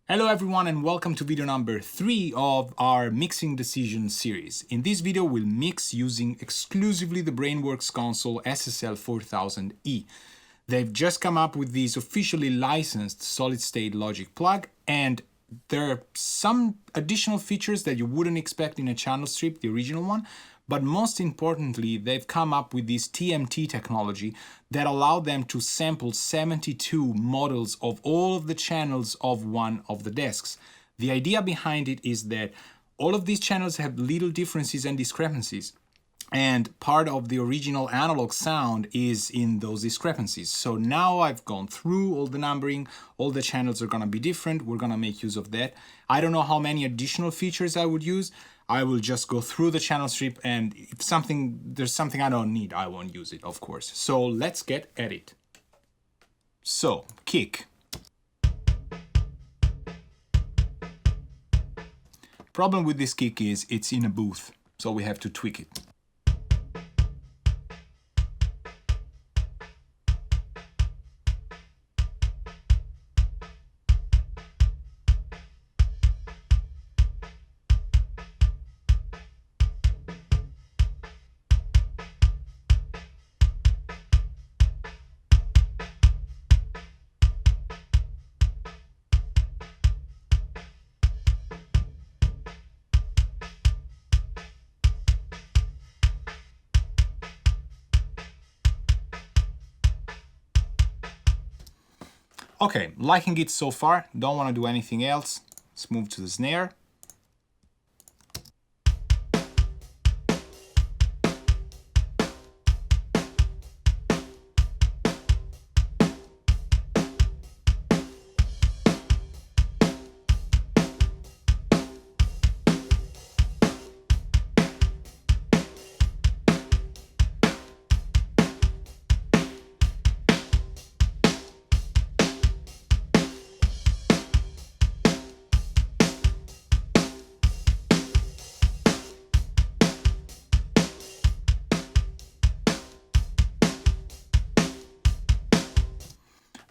Hello everyone and welcome to video number 3 of our Mixing Decisions series. In this video we'll mix using exclusively the Brainworx console SSL 4000E. They've just come up with this officially licensed solid-state logic plug, and there are some additional features that you wouldn't expect in a channel strip, the original one. But most importantly, they've come up with this TMT technology that allow them to sample 72 models of all of the channels of one of the desks. The idea behind it is that all of these channels have little differences and discrepancies, and part of the original analog sound is in those discrepancies. So now I've gone through all the numbering, all the channels are gonna be different, we're gonna make use of that. I don't know how many additional features I would use. I will just go through the channel strip, and if there's something I don't need, I won't use it, of course. So let's get at it. So, kick. Problem with this kick is it's in a booth, so we have to tweak it. Okay, liking it so far, don't want to do anything else. Let's move to the snare.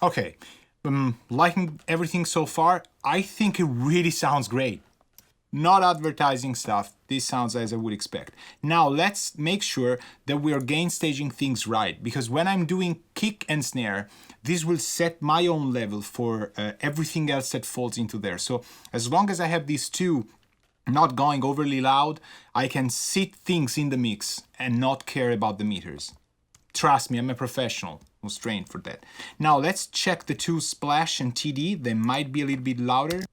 Okay, liking everything so far. I think it really sounds great. Not advertising stuff, this sounds as I would expect. Now let's make sure that we are gain staging things right, because when I'm doing kick and snare, this will set my own level for everything else that falls into there. So as long as I have these two not going overly loud, I can sit things in the mix and not care about the meters. Trust me, I'm a professional. I was trained for that. Now let's check the two splash and TD. They might be a little bit louder.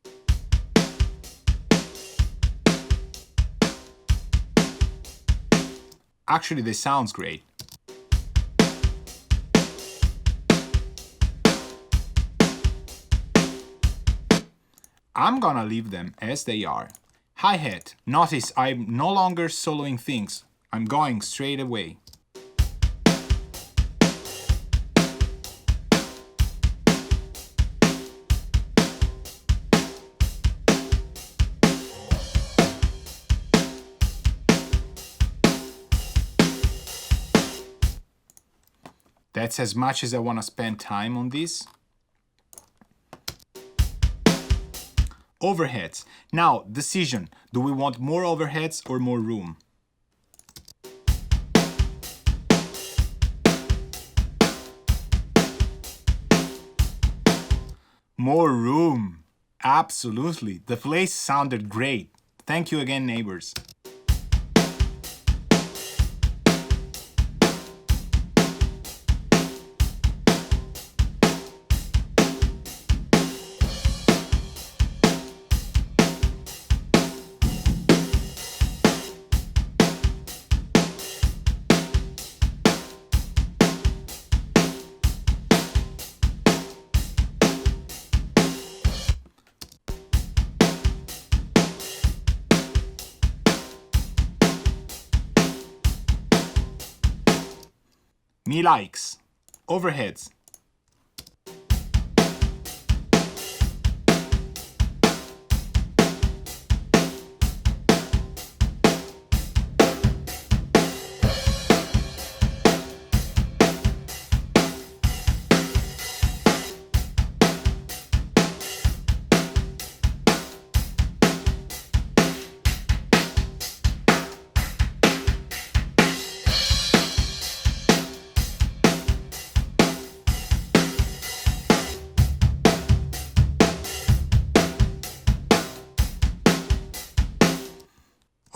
Actually, this sounds great. I'm gonna leave them as they are. Hi-hat. Notice I'm no longer soloing things. I'm going straight away. That's as much as I want to spend time on this. Overheads. Now, decision. Do we want more overheads or more room? More room. Absolutely. The place sounded great. Thank you again, neighbors. Me likes. Overheads.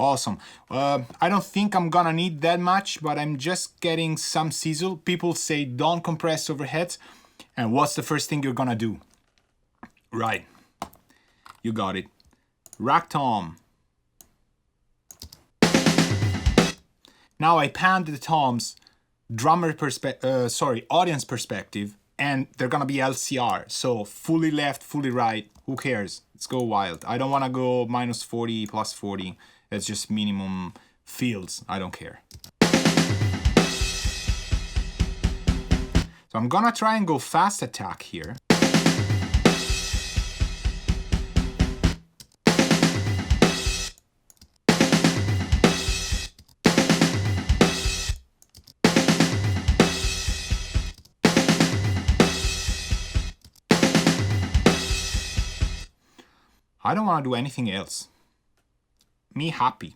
Awesome. I don't think I'm gonna need that much, but I'm just getting some sizzle. People say don't compress overheads. And what's the first thing you're gonna do? Right. You got it. Rack tom. Now I panned the toms audience perspective, and they're gonna be LCR. So fully left, fully right. Who cares? Let's go wild. I don't wanna go minus 40, plus 40. That's just minimum fields. I don't care. So I'm gonna try and go fast attack here. I don't want to do anything else. Me happy.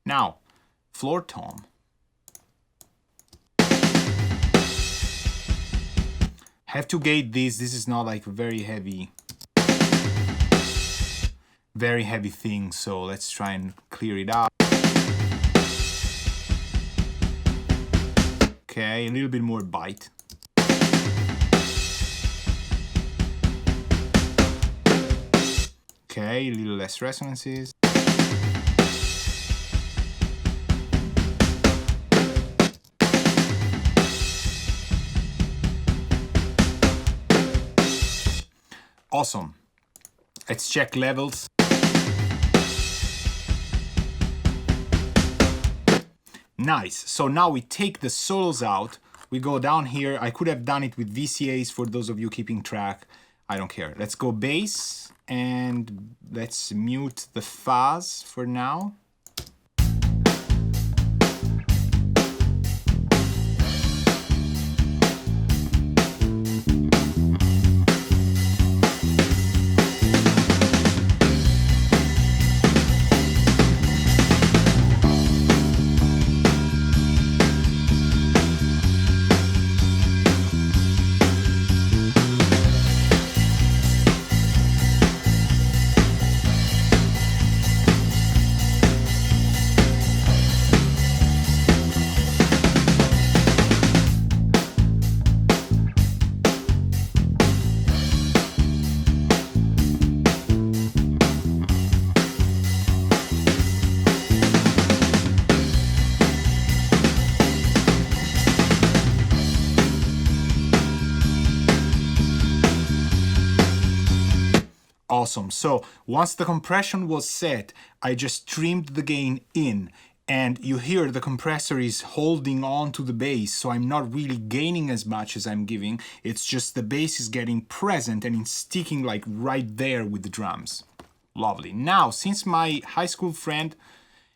Now, floor tom. Have to gate this. This is not like a very heavy thing. So let's try and clear it out. Okay, a little bit more bite. Okay, a little less resonances. Awesome. Let's check levels. Nice. So now we take the solos out. We go down here. I could have done it with VCAs for those of you keeping track. I don't care. Let's go bass. And let's mute the fuzz for now. Awesome. So once the compression was set, I just trimmed the gain in, and you hear the compressor is holding on to the bass, so I'm not really gaining as much as I'm giving. It's just the bass is getting present and it's sticking like right there with the drums. Lovely. Now, since my high school friend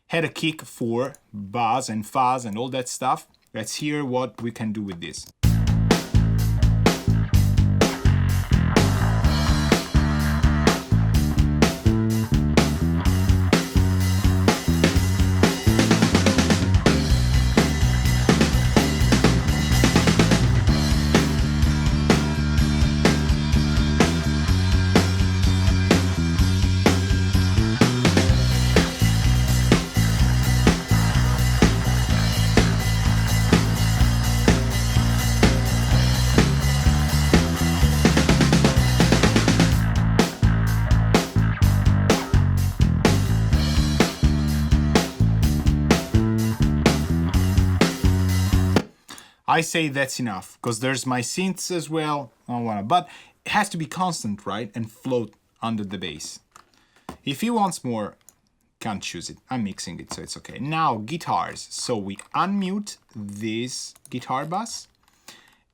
had a kick for buzz and fuzz and all that stuff, let's hear what we can do with this. I say that's enough, because there's my synths as well. I don't wanna, but it has to be constant, right? And float under the bass. If he wants more, can't choose it. I'm mixing it, so it's okay. Now, guitars. So we unmute this guitar bus,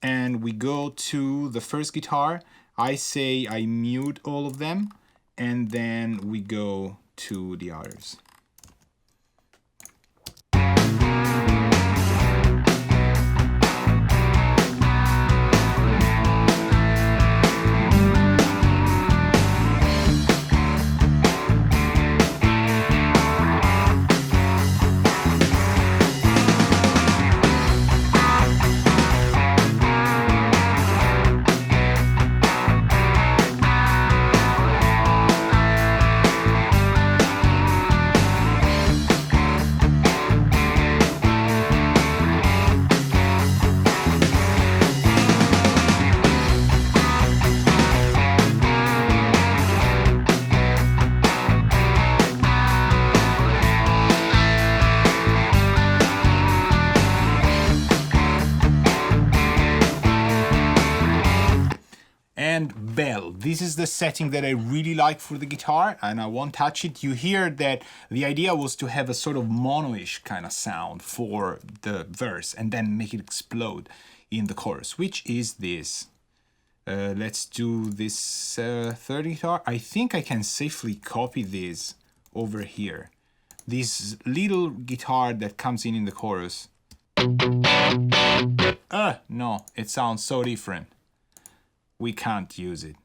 and we go to the first guitar. I say I mute all of them, and then we go to the others. and bell. This is the setting that I really like for the guitar, and I won't touch it. You hear that the idea was to have a sort of mono-ish kind of sound for the verse and then make it explode in the chorus, which is this. Let's do this third guitar. I think I can safely copy this over here. This little guitar that comes in the chorus. No, it sounds so different. We can't use it.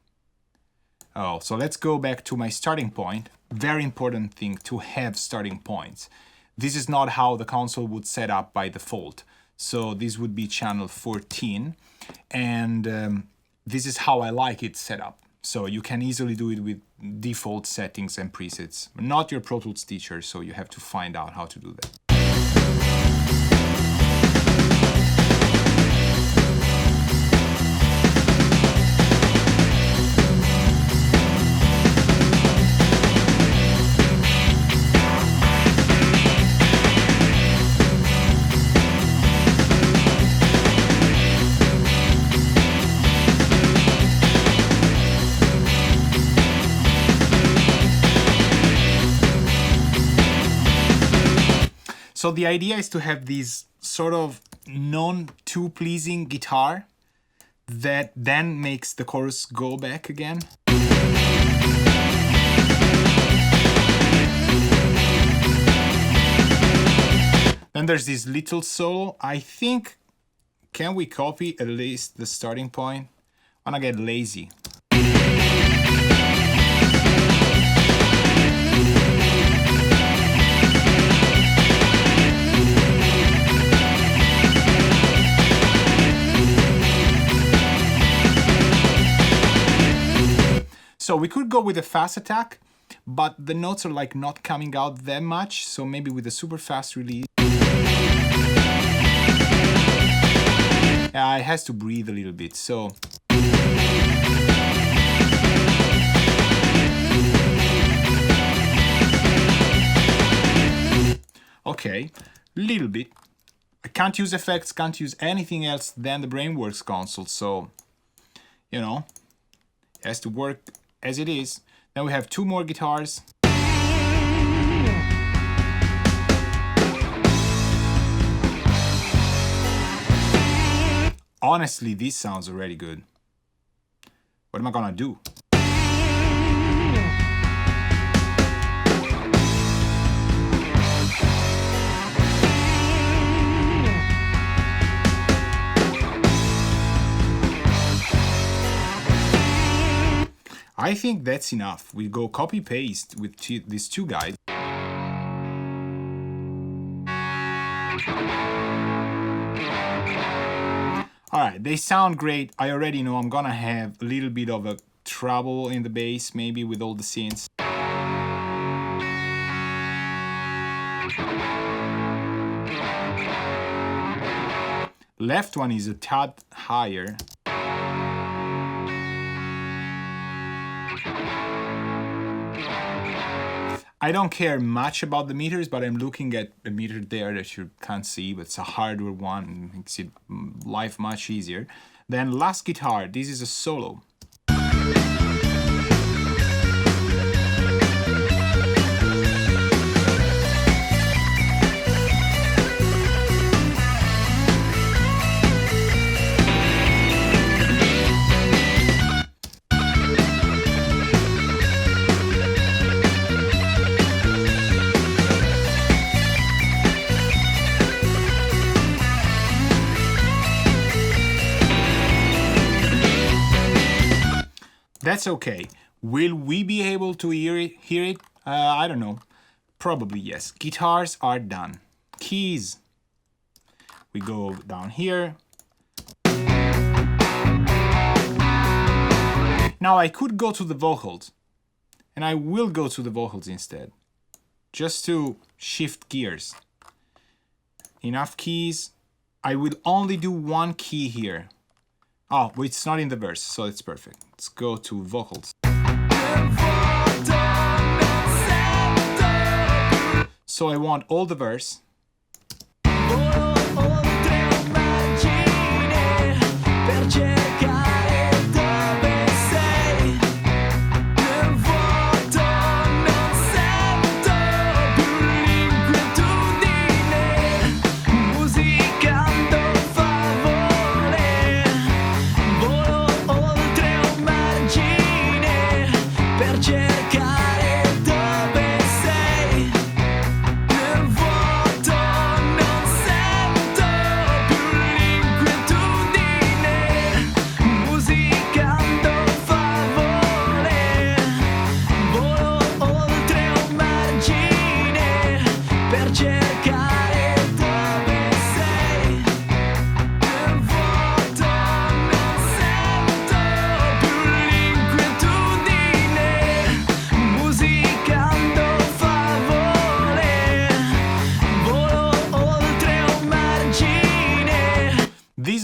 Oh, so let's go back to my starting point. Very important thing to have starting points. This is not how the console would set up by default. So this would be channel 14. And this is how I like it set up. So you can easily do it with default settings and presets. I'm not your Pro Tools teacher, so you have to find out how to do that. So the idea is to have this sort of non-too-pleasing guitar that then makes the chorus go back again. Then there's this little solo. I think, can we copy at least the starting point? I'm gonna get lazy. So we could go with a fast attack, but the notes are like not coming out that much, so maybe with a super fast release. Yeah, it has to breathe a little bit, so. Okay, little bit. I can't use effects, can't use anything else than the Brainworx console, so, you know, it has to work as it is. Then we have two more guitars. Honestly, this sounds already good. What am I gonna do? I think that's enough. We go copy paste with these two guys. Alright, they sound great. I already know I'm gonna have a little bit of a trouble in the bass, maybe with all the synths. Left one is a tad higher. I don't care much about the meters, but I'm looking at a meter there that you can't see, but it's a hardware one and makes it life much easier. Then last guitar, this is a solo. That's okay. Will we be able to hear it? I don't know. Probably yes. Guitars are done. Keys. We go down here. Now I could go to the vocals. And I will go to the vocals instead. Just to shift gears. Enough keys. I will only do one key here. Oh, well, it's not in the verse, so it's perfect. Let's go to vocals. So I want all the verse.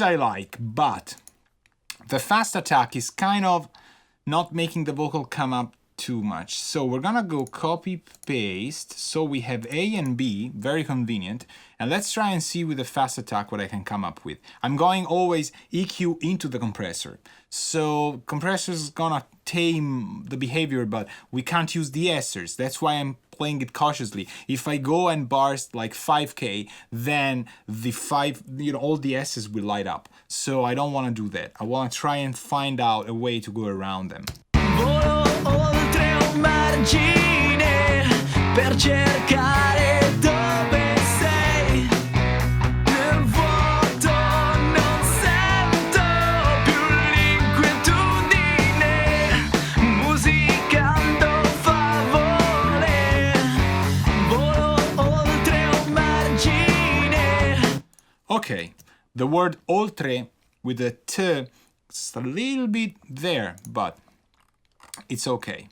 I like, but the fast attack is kind of not making the vocal come up too much. So we're gonna go copy paste, so we have A and B, very convenient, and let's try and see with the fast attack what I can come up with. I'm going always EQ into the compressor, so compressor is gonna tame the behavior, but we can't use the S's. That's why I'm playing it cautiously. If I go and burst like 5k, then the all the S's will light up, so I don't want to do that. I want to try and find out a way to go around them. Per cercare dove sei, nel vuoto non sento più l'inquietudine, musicando favore, volo oltre un margine. Okay, the word oltre with a T is a little bit there, but it's okay.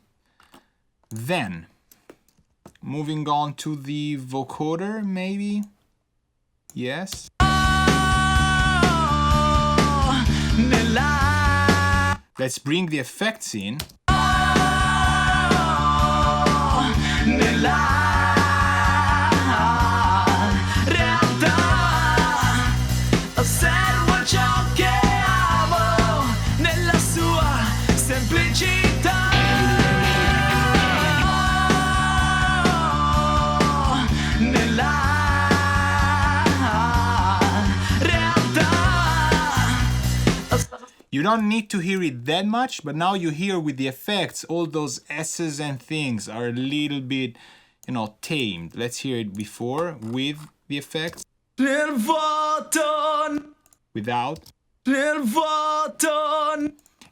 Then, moving on to the vocoder, maybe? Yes? Let's bring the effects in. Osservo ciò che amo nella sua semplicità. You don't need to hear it that much, but now you hear with the effects, all those S's and things are a little bit, tamed. Let's hear it before with the effects. Without.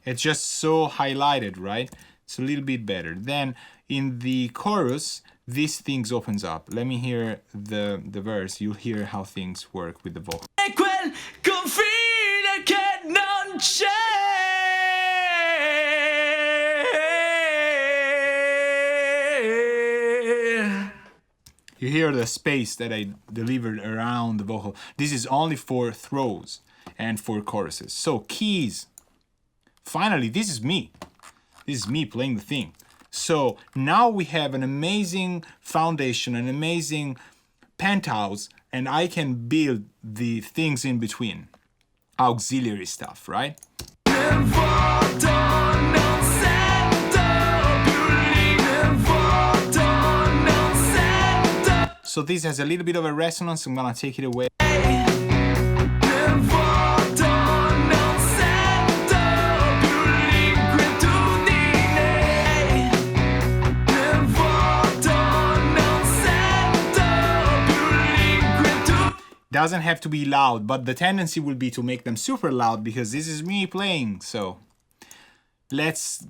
It's just so highlighted, right? It's a little bit better. Then in the chorus, these things opens up. Let me hear the verse. You'll hear how things work with the vocal. You hear the space that I delivered around the vocal. This is only for throws and for choruses. So keys. Finally, this is me. This is me playing the thing. So now we have an amazing foundation, an amazing penthouse, and I can build the things in between. Auxiliary stuff, right? So this has a little bit of a resonance. I'm gonna take it away. Doesn't have to be loud, but the tendency will be to make them super loud because this is me playing. So let's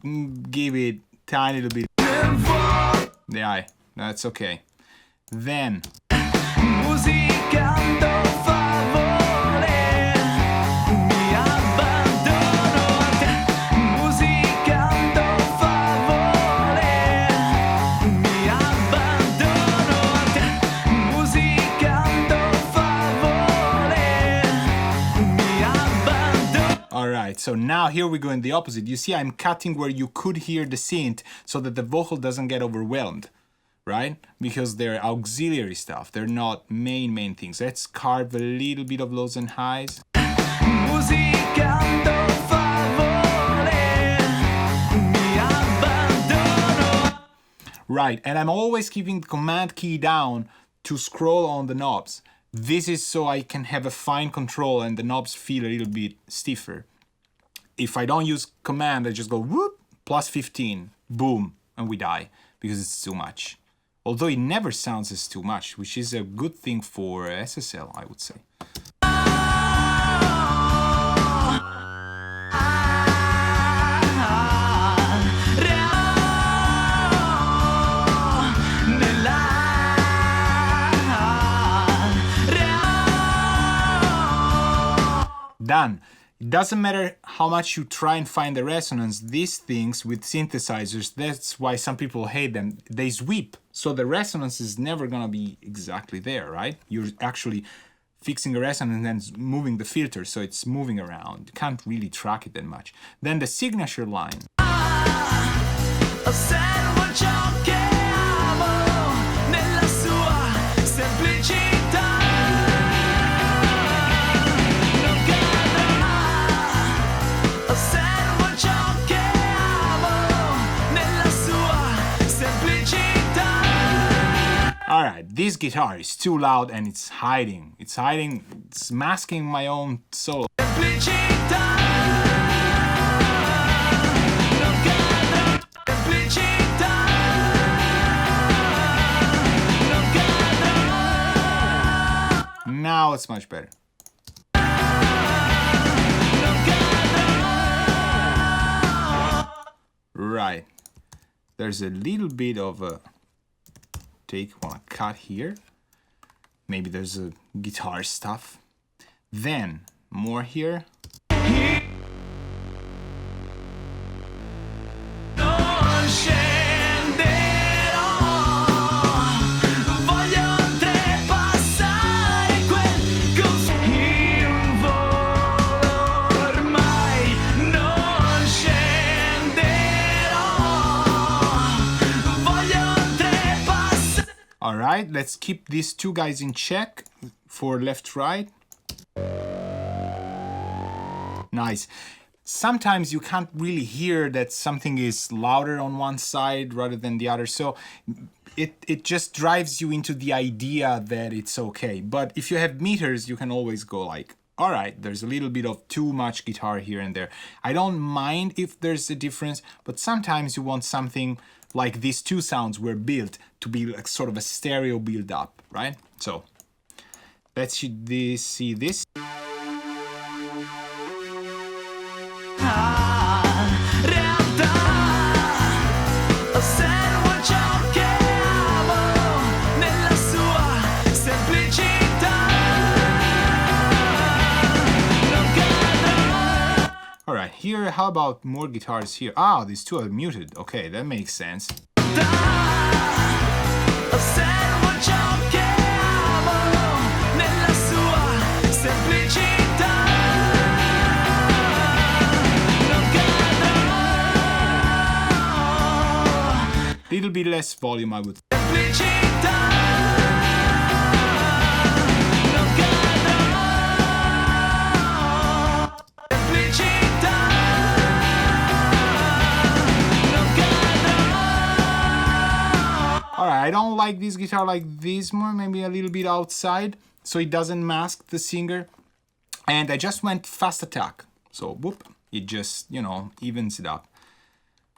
give it tiny little bit. Yeah, that's okay. Then so now here we go in the opposite. You see I'm cutting where you could hear the synth so that the vocal doesn't get overwhelmed, right? Because they're auxiliary stuff. They're not main things. Let's carve a little bit of lows and highs. Right, and I'm always keeping the command key down to scroll on the knobs. This is so I can have a fine control and the knobs feel a little bit stiffer. If I don't use command, I just go whoop, plus 15, boom, and we die because it's too much. Although it never sounds as too much, which is a good thing for SSL, I would say. Done. It doesn't matter how much you try and find the resonance, these things with synthesizers, that's why some people hate them, they sweep. So the resonance is never gonna be exactly there, right? You're actually fixing a resonance and then moving the filter, so it's moving around. You can't really track it that much. Then the signature line. Alright, this guitar is too loud and it's hiding. It's masking my own solo. Now it's much better. Right. There's a little bit of a wanna cut here. Maybe there's a guitar stuff. Then more here. Alright, let's keep these two guys in check for left, right. Nice. Sometimes you can't really hear that something is louder on one side rather than the other, so it just drives you into the idea that it's okay. But if you have meters, you can always go like, alright, there's a little bit of too much guitar here and there. I don't mind if there's a difference, but sometimes you want something like these two sounds were built to be like sort of a stereo build up, right? So let's see this. Alright, here, how about more guitars here? Ah, these two are muted. Okay, that makes sense. Little bit less volume, I would say. Alright, I don't like this guitar like this more, maybe a little bit outside, so it doesn't mask the singer. And I just went fast attack, so whoop, it just, you know, evens it up.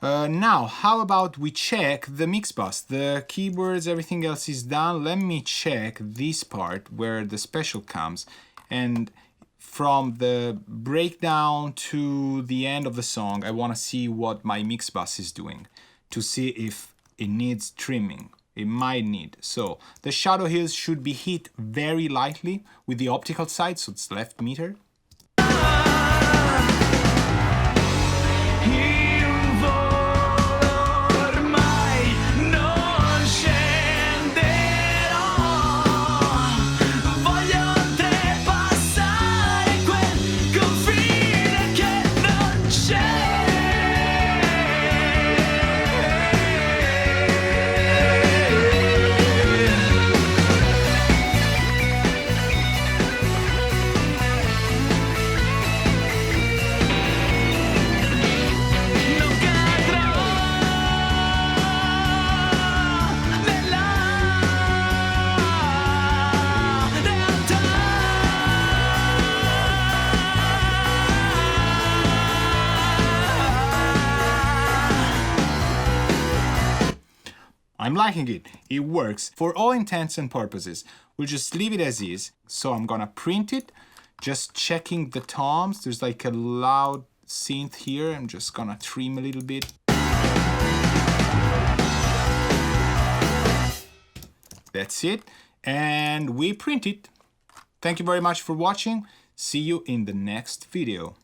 Now, how about we check the mix bus? The keyboards, everything else is done. Let me check this part where the special comes. And from the breakdown to the end of the song, I want to see what my mix bus is doing to see if it needs trimming. It might need. So the shadow hills should be hit very lightly with the optical side, so it's left meter. I'm liking it. It works for all intents and purposes. We'll just leave it as is. So I'm gonna print it, just checking the toms. There's like a loud synth here. I'm just gonna trim a little bit. That's it. And we print it. Thank you very much for watching. See you in the next video.